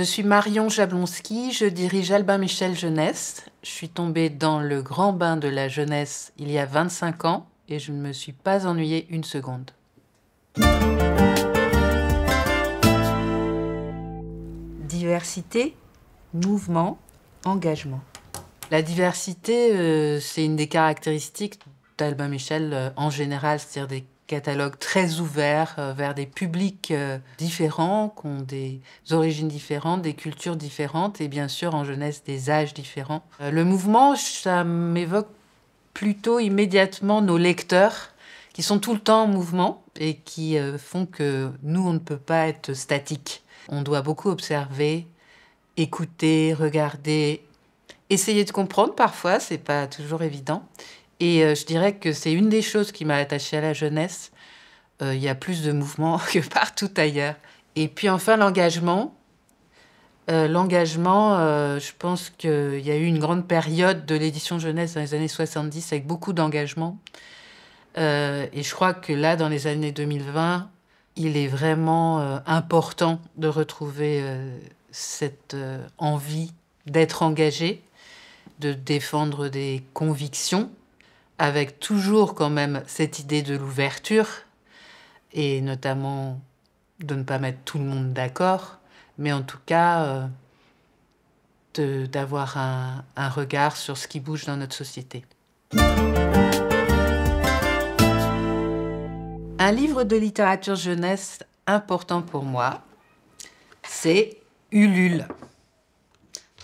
Je suis Marion Jablonski, je dirige Albin Michel Jeunesse. Je suis tombée dans le grand bain de la jeunesse il y a 25 ans et je ne me suis pas ennuyée une seconde. Diversité, mouvement, engagement. La diversité, c'est une des caractéristiques d'Albin Michel en général, c'est-à-dire des catalogues très ouverts vers des publics différents, qui ont des origines différentes, des cultures différentes et bien sûr en jeunesse des âges différents. Le mouvement, ça m'évoque plutôt immédiatement nos lecteurs qui sont tout le temps en mouvement et qui font que nous, on ne peut pas être statique. On doit beaucoup observer, écouter, regarder, essayer de comprendre parfois, c'est pas toujours évident. Et je dirais que c'est une des choses qui m'a attachée à la jeunesse. Il y a plus de mouvement que partout ailleurs. Et puis enfin, l'engagement. Je pense qu'il y a eu une grande période de l'édition jeunesse dans les années 70 avec beaucoup d'engagement. Et je crois que là, dans les années 2020, il est vraiment important de retrouver cette envie d'être engagé, de défendre des convictions, avec toujours quand même cette idée de l'ouverture, et notamment de ne pas mettre tout le monde d'accord, mais en tout cas d'avoir un regard sur ce qui bouge dans notre société. Un livre de littérature jeunesse important pour moi, c'est Ulule,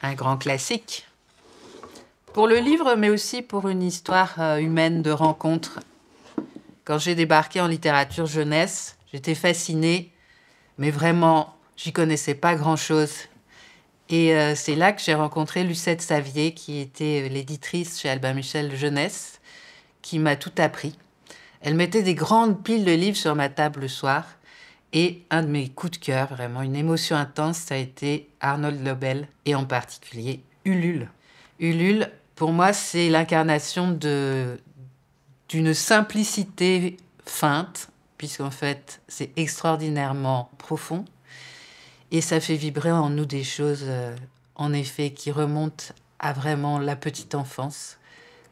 un grand classique. Pour le livre, mais aussi pour une histoire humaine de rencontre. Quand j'ai débarqué en littérature jeunesse, j'étais fascinée, mais vraiment, j'y connaissais pas grand-chose. Et c'est là que j'ai rencontré Lucette Savier, qui était l'éditrice chez Albin Michel Jeunesse, qui m'a tout appris. Elle mettait des grandes piles de livres sur ma table le soir. Et un de mes coups de cœur, vraiment une émotion intense, ça a été Arnold Lobel, et en particulier Ulule. Ulule, pour moi, c'est l'incarnation d'une simplicité feinte, puisqu'en fait, c'est extraordinairement profond. Et ça fait vibrer en nous des choses, en effet, qui remontent à vraiment la petite enfance,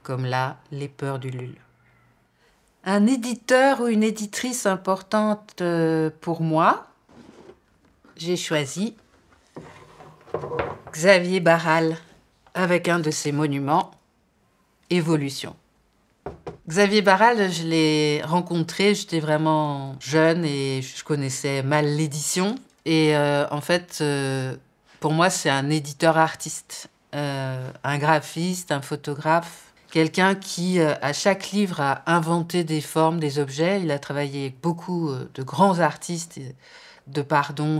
comme là, les peurs d'Ulule. Un éditeur ou une éditrice importante pour moi, j'ai choisi Xavier Barral, avec un de ses monuments, Évolution. Xavier Barral, je l'ai rencontré, j'étais vraiment jeune et je connaissais mal l'édition. Et en fait, pour moi, c'est un éditeur-artiste, un graphiste, un photographe, quelqu'un qui, à chaque livre, a inventé des formes, des objets. Il a travaillé avec beaucoup de grands artistes,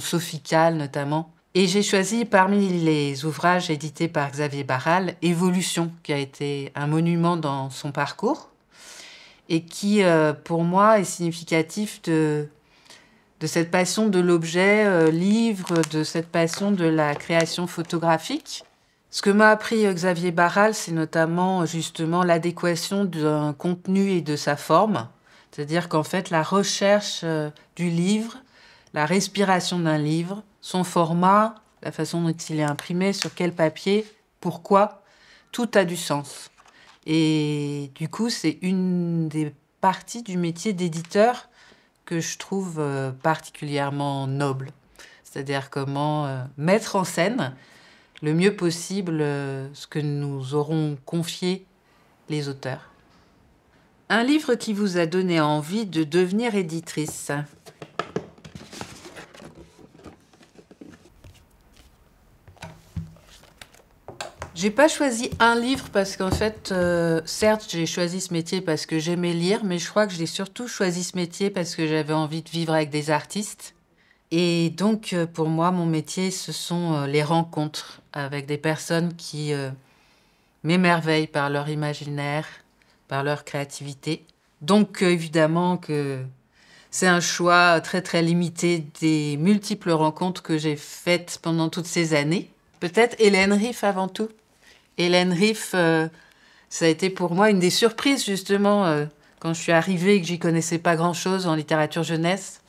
Sophie Calle notamment. Et j'ai choisi parmi les ouvrages édités par Xavier Barral, Évolution, qui a été un monument dans son parcours et qui, pour moi, est significatif de cette passion de l'objet livre, de cette passion de la création photographique. Ce que m'a appris Xavier Barral, c'est notamment justement l'adéquation d'un contenu et de sa forme. C'est-à-dire qu'en fait, la recherche du livre, la respiration d'un livre, son format, la façon dont il est imprimé, sur quel papier, pourquoi, tout a du sens. Et du coup, c'est une des parties du métier d'éditeur que je trouve particulièrement noble. C'est-à-dire comment mettre en scène le mieux possible ce que nous auront confié les auteurs. Un livre qui vous a donné envie de devenir éditrice. J'ai pas choisi un livre parce qu'en fait, certes, j'ai choisi ce métier parce que j'aimais lire, mais je crois que j'ai surtout choisi ce métier parce que j'avais envie de vivre avec des artistes. Et donc, pour moi, mon métier, ce sont les rencontres avec des personnes qui m'émerveillent par leur imaginaire, par leur créativité. Donc, évidemment que c'est un choix très, très limité des multiples rencontres que j'ai faites pendant toutes ces années. Peut-être Hélène Riff avant tout. Hélène Riff, ça a été pour moi une des surprises, justement, quand je suis arrivée et que j'y connaissais pas grand-chose en littérature jeunesse.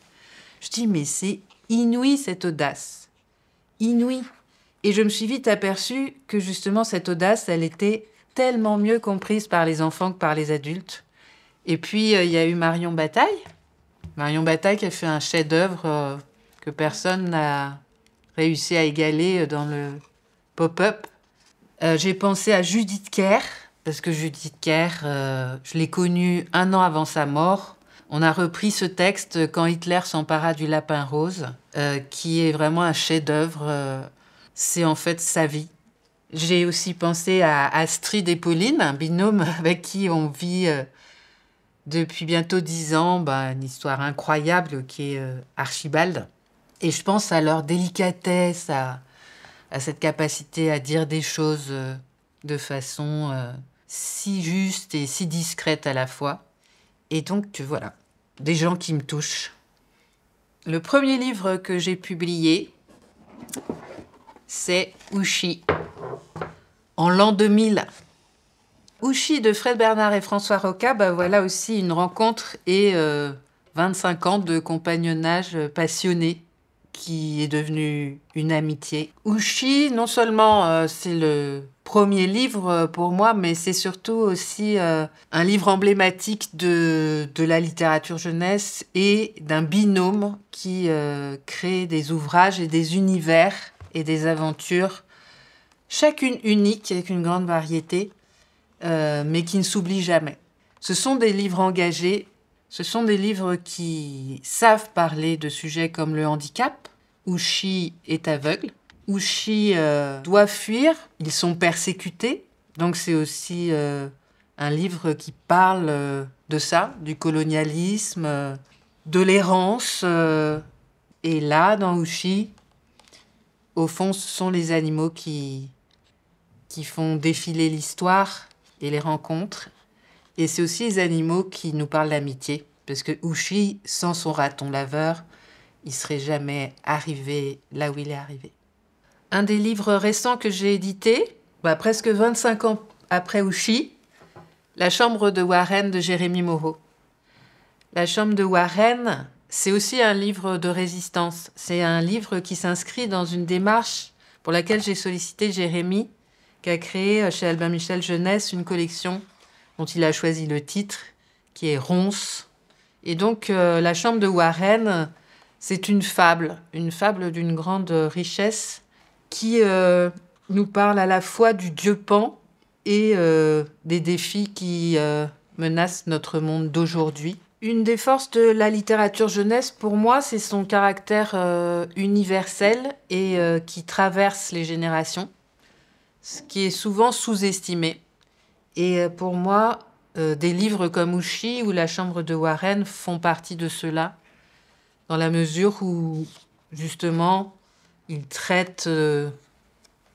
Je dis, mais c'est inouï, cette audace. inouïe. Et je me suis vite aperçue que justement cette audace, elle était tellement mieux comprise par les enfants que par les adultes. Et puis, il y a eu Marion Bataille. Marion Bataille qui a fait un chef-d'œuvre que personne n'a réussi à égaler dans le pop-up. J'ai pensé à Judith Kerr, parce que Judith Kerr, je l'ai connue 1 an avant sa mort. On a repris ce texte quand Hitler s'empara du lapin rose, qui est vraiment un chef-d'œuvre. C'est en fait sa vie. J'ai aussi pensé à Astrid et Pauline, un binôme avec qui on vit depuis bientôt 10 ans, une histoire incroyable qui est Archibald. Et je pense à leur délicatesse, à cette capacité à dire des choses de façon si juste et si discrète à la fois. Et donc, voilà, des gens qui me touchent. Le premier livre que j'ai publié, c'est Ouchy, en l'an 2000. Ouchy de Fred Bernard et François Roca, voilà aussi une rencontre et 25 ans de compagnonnage passionné qui est devenu une amitié. Ouchy, non seulement c'est le premier livre pour moi, mais c'est surtout aussi un livre emblématique de la littérature jeunesse et d'un binôme qui crée des ouvrages et des univers et des aventures, chacune unique avec une grande variété, mais qui ne s'oublient jamais. Ce sont des livres engagés, ce sont des livres qui savent parler de sujets comme le handicap. Ouchy est aveugle. Ouchy doit fuir. Ils sont persécutés. Donc c'est aussi un livre qui parle de ça, du colonialisme, de l'errance. Et là, dans Ouchy, au fond, ce sont les animaux qui font défiler l'histoire et les rencontres. Et c'est aussi les animaux qui nous parlent d'amitié. Parce que Ouchy, sans son raton laveur, il ne serait jamais arrivé là où il est arrivé. Un des livres récents que j'ai édité, presque 25 ans après Ouchy, La chambre de Warren de Jérémy Moreau. La chambre de Warren, c'est aussi un livre de résistance. C'est un livre qui s'inscrit dans une démarche pour laquelle j'ai sollicité Jérémy, qui a créé chez Albin Michel Jeunesse une collection dont il a choisi le titre, qui est Ronces. Et donc, La chambre de Warren, c'est une fable d'une grande richesse qui nous parle à la fois du dieu Pan et des défis qui menacent notre monde d'aujourd'hui. Une des forces de la littérature jeunesse, pour moi, c'est son caractère universel et qui traverse les générations, ce qui est souvent sous-estimé. Et pour moi, des livres comme Ouchy ou La chambre de Warren font partie de cela, dans la mesure où, justement, ils traitent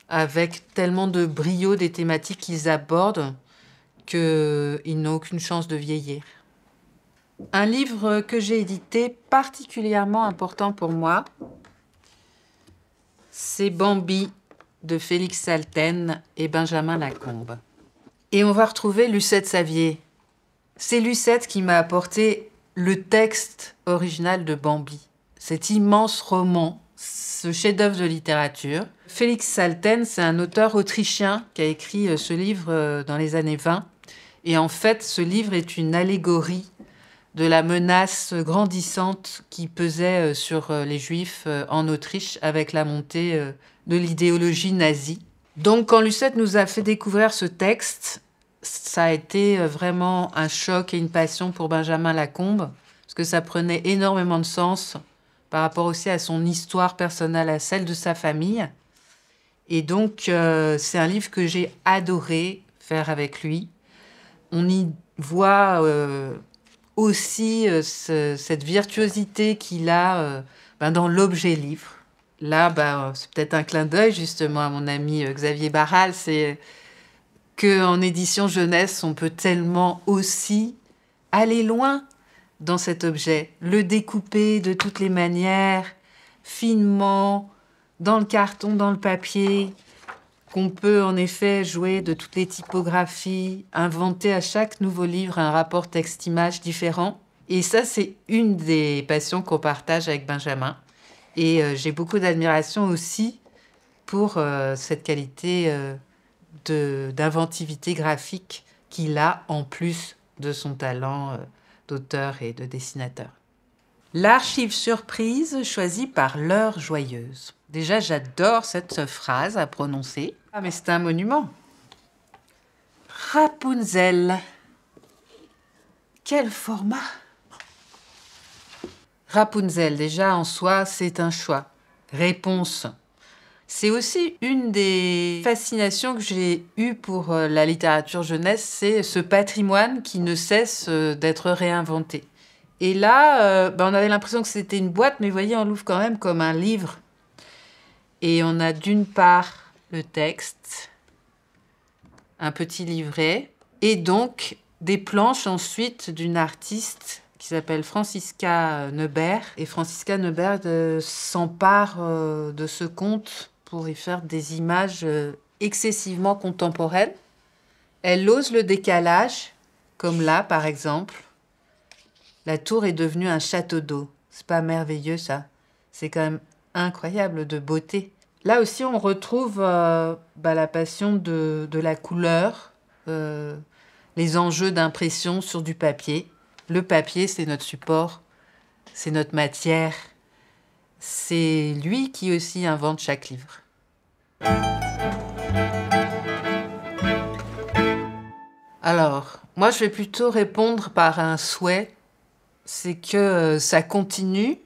avec tellement de brio des thématiques qu'ils abordent qu'ils n'ont aucune chance de vieillir. Un livre que j'ai édité particulièrement important pour moi, c'est Bambi de Félix Salten et Benjamin Lacombe. Et on va retrouver Lucette Savier. C'est Lucette qui m'a apporté le texte original de Bambi, cet immense roman, ce chef-d'œuvre de littérature. Félix Salten, c'est un auteur autrichien qui a écrit ce livre dans les années 20. Et en fait, ce livre est une allégorie de la menace grandissante qui pesait sur les Juifs en Autriche avec la montée de l'idéologie nazie. Donc, quand Lucette nous a fait découvrir ce texte, ça a été vraiment un choc et une passion pour Benjamin Lacombe, parce que ça prenait énormément de sens par rapport aussi à son histoire personnelle, à celle de sa famille. Et donc, c'est un livre que j'ai adoré faire avec lui. On y voit aussi cette virtuosité qu'il a dans l'objet livre. Là, c'est peut-être un clin d'œil justement à mon ami Xavier Barral, c'est qu'en édition jeunesse, on peut tellement aussi aller loin dans cet objet, le découper de toutes les manières, finement, dans le carton, dans le papier, qu'on peut en effet jouer de toutes les typographies, inventer à chaque nouveau livre un rapport texte-image différent. Et ça, c'est une des passions qu'on partage avec Benjamin. Et j'ai beaucoup d'admiration aussi pour cette qualité d'inventivité graphique qu'il a en plus de son talent d'auteur et de dessinateur. L'archive surprise choisie par l'heure joyeuse. Déjà, j'adore cette phrase à prononcer. Ah, mais c'est un monument. Rapunzel. Quel format! Rapunzel, déjà en soi, c'est un choix. Réponse. C'est aussi une des fascinations que j'ai eues pour la littérature jeunesse, c'est ce patrimoine qui ne cesse d'être réinventé. Et là, on avait l'impression que c'était une boîte, mais vous voyez, on l'ouvre quand même comme un livre. Et on a d'une part le texte, un petit livret, et donc des planches ensuite d'une artiste qui s'appelle Francisca Neubert. Et Francisca Neubert s'empare de ce conte pour y faire des images excessivement contemporaines. Elle ose le décalage, comme là par exemple. La tour est devenue un château d'eau. C'est pas merveilleux ça? C'est quand même incroyable de beauté. Là aussi on retrouve la passion de la couleur, les enjeux d'impression sur du papier. Le papier, c'est notre support, c'est notre matière. C'est lui qui aussi invente chaque livre. Alors, moi, je vais plutôt répondre par un souhait. C'est que ça continue,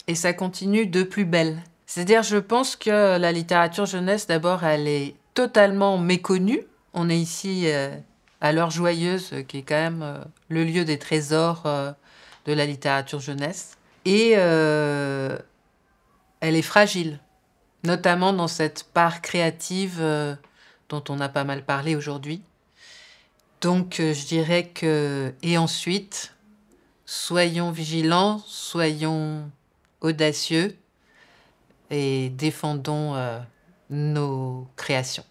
et ça continue de plus belle. C'est-à-dire, je pense que la littérature jeunesse, d'abord, elle est totalement méconnue. On est ici à l'heure joyeuse, qui est quand même le lieu des trésors de la littérature jeunesse. Et elle est fragile, notamment dans cette part créative dont on a pas mal parlé aujourd'hui. Donc je dirais que... Et ensuite, soyons vigilants, soyons audacieux et défendons nos créations.